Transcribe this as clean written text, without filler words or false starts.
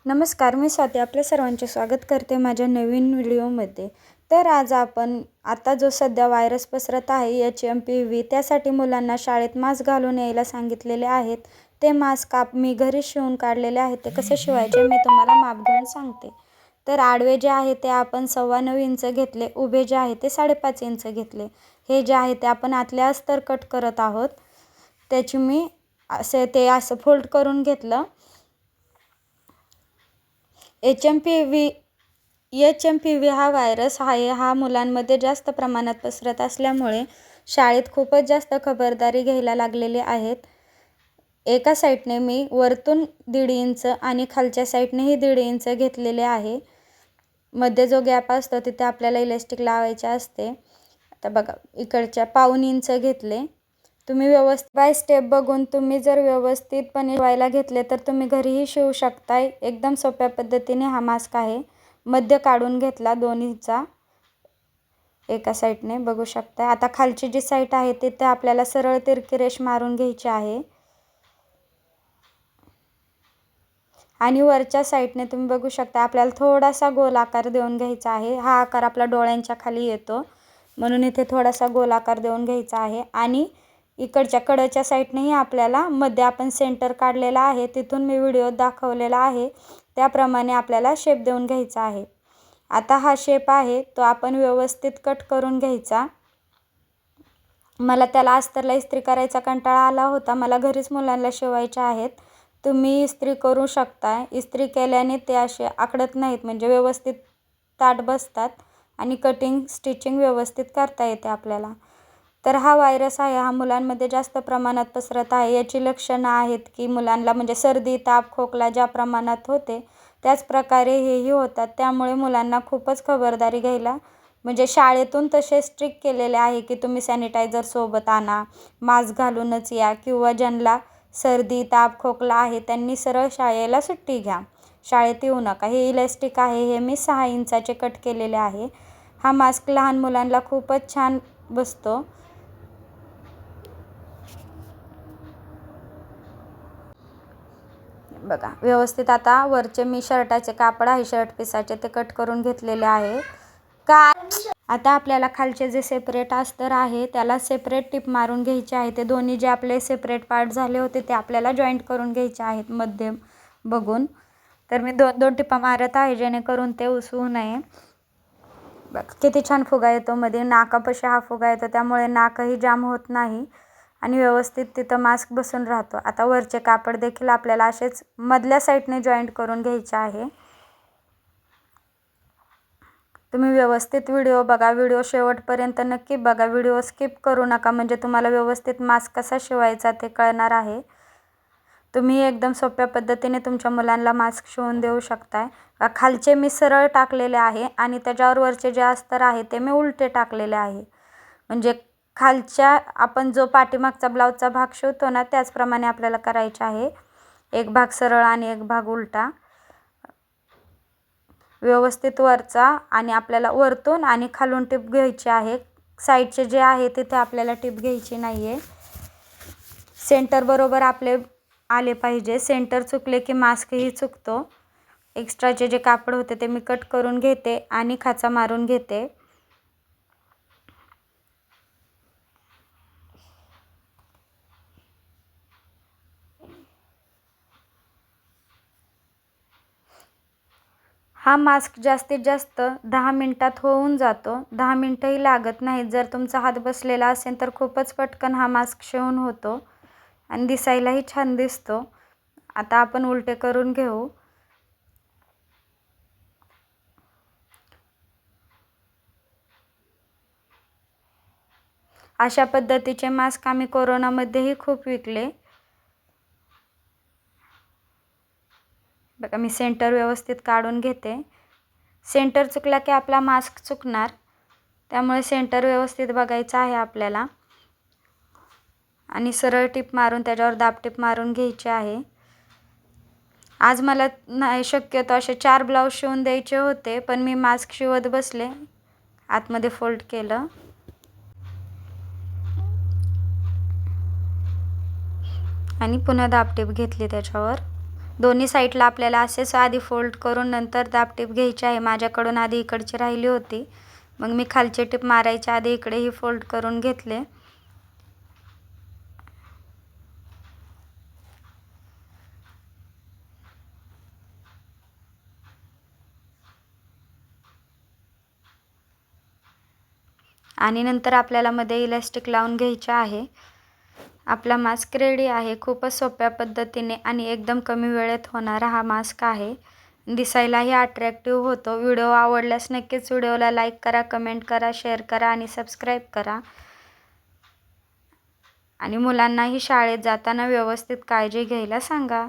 नमस्कार, मी स्वाती आपल्या सर्वांचे स्वागत करते माझ्या नवीन व्हिडिओमध्ये. तर आज आपण आता जो सध्या व्हायरस पसरत आहे HMPV, त्यासाठी मुलांना शाळेत मास्क घालून यायला सांगितलेले आहेत. ते मास्क मी घरी शिवून काढलेले आहेत. ते कसे शिवायचे मी तुम्हाला माप घेऊन सांगते. तर आडवे जे आहे ते आपण 9.25 इंच घेतले, उभे जे आहे ते 5.5 इंच घेतले. हे जे आहे ते आपण आतले अस्तर कट करत आहोत. त्याची मी असं फोल्ड करून घेतलं. HMPV हा व्हायरस हा मुलांमध्ये जास्त प्रमाणात पसरत असल्यामुळे शाळेत खूपच जास्त खबरदारी घ्यायला लागलेली आहेत. एका साईडने मी वरतून 1.5 इंच आणि खालच्या साईडनेही 1.5 इंच घेतलेले आहे. मध्ये जो गॅप असतो तिथे आपल्याला इलास्टिक लावायचे असते. आता बघा, इकडच्या 1.5 इंच घेतले. तुम्ही व्यवस्थित बाय स्टेप बघून तुम्ही जर व्यवस्थितपणे शिवायला घेतले तर तुम्ही घरीही शिवू शकताय. एकदम सोप्या पद्धतीने हा मास्क आहे. मध्य काढून घेतला दोन्हीचा एका साईडने, बघू शकताय. आता खालची जी साईड आहे तिथे आपल्याला सरळ तिरकी रेष मारून घ्यायची आहे आणि वरच्या साईडने तुम्ही बघू शकता आपल्याला थोडासा गोल आकार देऊन घ्यायचा आहे. हा आकार आपला डोळ्यांच्या खाली येतो म्हणून इथे थोडासा गोल आकार देऊन घ्यायचा आहे आणि इकडच्या कडेच्या साईडनेही आपल्याला मध्ये आपण सेंटर काढलेला आहे, तिथून मी व्हिडिओ दाखवलेला आहे त्याप्रमाणे आपल्याला शेप देऊन घ्यायचा आहे. आता हा शेप आहे तो आपण व्यवस्थित कट करून घ्यायचा. मला त्याला अस्तरला इस्त्री करायचा कंटाळा आला होता. मला घरीच मुलांना शिवायचे आहेत. तुम्ही इस्त्री करू शकता. इस्त्री केल्याने ते असे आखडत नाहीत, म्हणजे व्यवस्थित ताठ बसतात आणि कटिंग स्टिचिंग व्यवस्थित करता येते आपल्याला. तर हा व्हायरस आहे हा मुलांमध्ये जास्त प्रमाणात पसरत आहे. याची लक्षणं आहेत की मुलांना म्हणजे सर्दी, ताप, खोकला ज्या प्रमाणात होते त्याच प्रकारे हेही होतात. त्यामुळे मुलांना खूपच खबरदारी घ्यायला म्हणजे शाळेतून तसे स्ट्रिक्ट केलेले आहे की तुम्ही सॅनिटायझर सोबत आणा, मास्क घालूनच या, किंवा ज्यांना सर्दी, ताप, खोकला आहे त्यांनी सरळ शाळेला सुट्टी घ्या, शाळेत येऊ नका. हे इलास्टिक आहे, हे मी 6 इंचाचे कट केलेले आहे. हा मास्क लहान मुलांना खूपच छान बसतो. बघा व्यवस्थित. आता वरचे मी शर्टाचे कापड आहे शर्ट पीसाचे ते कट करून घेतलेले आहे. आता आपल्याला खालचे जे सेपरेट अस्तर आहे त्याला सेपरेट टिप मारून घ्यायचे आहे. ते दोन्ही जे आपले सेपरेट पार्ट झाले होते ते आपल्याला जॉईंट करून घ्यायचे आहेत मध्यम बघून. तर मी 2-2 टिपा मारत आहे जेणेकरून ते उसवू नये. बघ किती छान फुगा येतो मध्ये, नाकापाशी हा फुगा येतो त्यामुळे नाकही जाम होत नाही आणि व्यवस्थित तिथं मास्क बसून राहतो. आता वरचे कापड देखील आपल्याला असेच मधल्या साईडने जॉईंट करून घ्यायचे आहे. तुम्ही व्यवस्थित व्हिडिओ बघा, व्हिडिओ शेवटपर्यंत नक्की बघा, व्हिडिओ स्किप करू नका, म्हणजे तुम्हाला व्यवस्थित मास्क कसा शिवायचा ते कळणार आहे. तुम्ही एकदम सोप्या पद्धतीने तुमच्या मुलांना मास्क शिवून देऊ शकताय. खालचे मी सरळ टाकलेले आहे आणि त्याच्यावर वरचे जे अस्तर आहे ते मी उलटे टाकलेले आहे. म्हणजे खालच्या आपण जो पाठीमागचा ब्लाऊजचा भाग शिवतो ना त्याचप्रमाणे आपल्याला करायचे आहे. एक भाग सरळ आणि एक भाग उलटा. व्यवस्थित वरचा आणि आपल्याला वरतून आणि खालून टिप घ्यायची आहे. साईडचे जे आहे तिथे आपल्याला टिप घ्यायची नाही आहे. सेंटर बरोबर आपले आले पाहिजे. सेंटर चुकले की मास्कही चुकतो. एक्स्ट्राचे जे कापड होते ते मी कट करून घेते आणि खाचा मारून घेते. हा मास्क जास्तीत जास्त 10 मिनिटात होऊन जातो. 10 मिनिटंही लागत नाहीत. जर तुमचा हात बसलेला असेल तर खूपच पटकन हा मास्क शिवून होतो आणि दिसायलाही छान दिसतो. आता आपण उलटे करून घेऊ. अशा पद्धतीचे मास्क आम्ही कोरोनामध्येही खूप विकले. बघा मी सेंटर व्यवस्थित काढून घेते. सेंटर चुकला की आपला मास्क चुकणार, त्यामुळे सेंटर व्यवस्थित बघायचा आहे आपल्याला आणि सरळ टिप मारून त्याच्यावर दाबटिप मारून घ्यायची आहे. आज मला नाही शक्यतो असे 4 ब्लाऊज शिवून द्यायचे होते पण मी मास्क शिवत बसले. आतमध्ये फोल्ड केलं आणि पुन्हा दाबटिप घेतली त्याच्यावर. दोन्ही साईडला आपल्याला असेच आधी फोल्ड करून नंतर दाब टीप घ्यायची आहे. माझ्याकडून आधी इकडची राहिली होती, मग मी खालची टीप मारायच्या आधी इकडेही फोल्ड करून घेतले. आणि नंतर आपल्याला मध्ये इलास्टिक लावून घ्यायचे आहे. आपला मास्क रेडी आहे. खूपच सोप्या पद्धतीने आणि एकदम कमी वेळेत होणारा हा मास्क आहे. दिसायलाही अट्रॅक्टिव्ह होतो. व्हिडिओ आवडल्यास नक्कीच व्हिडिओला लाईक करा, कमेंट करा, शेअर करा आणि सबस्क्राईब करा. आणि मुलांनाही शाळेत जाताना व्यवस्थित काळजी घ्यायला सांगा.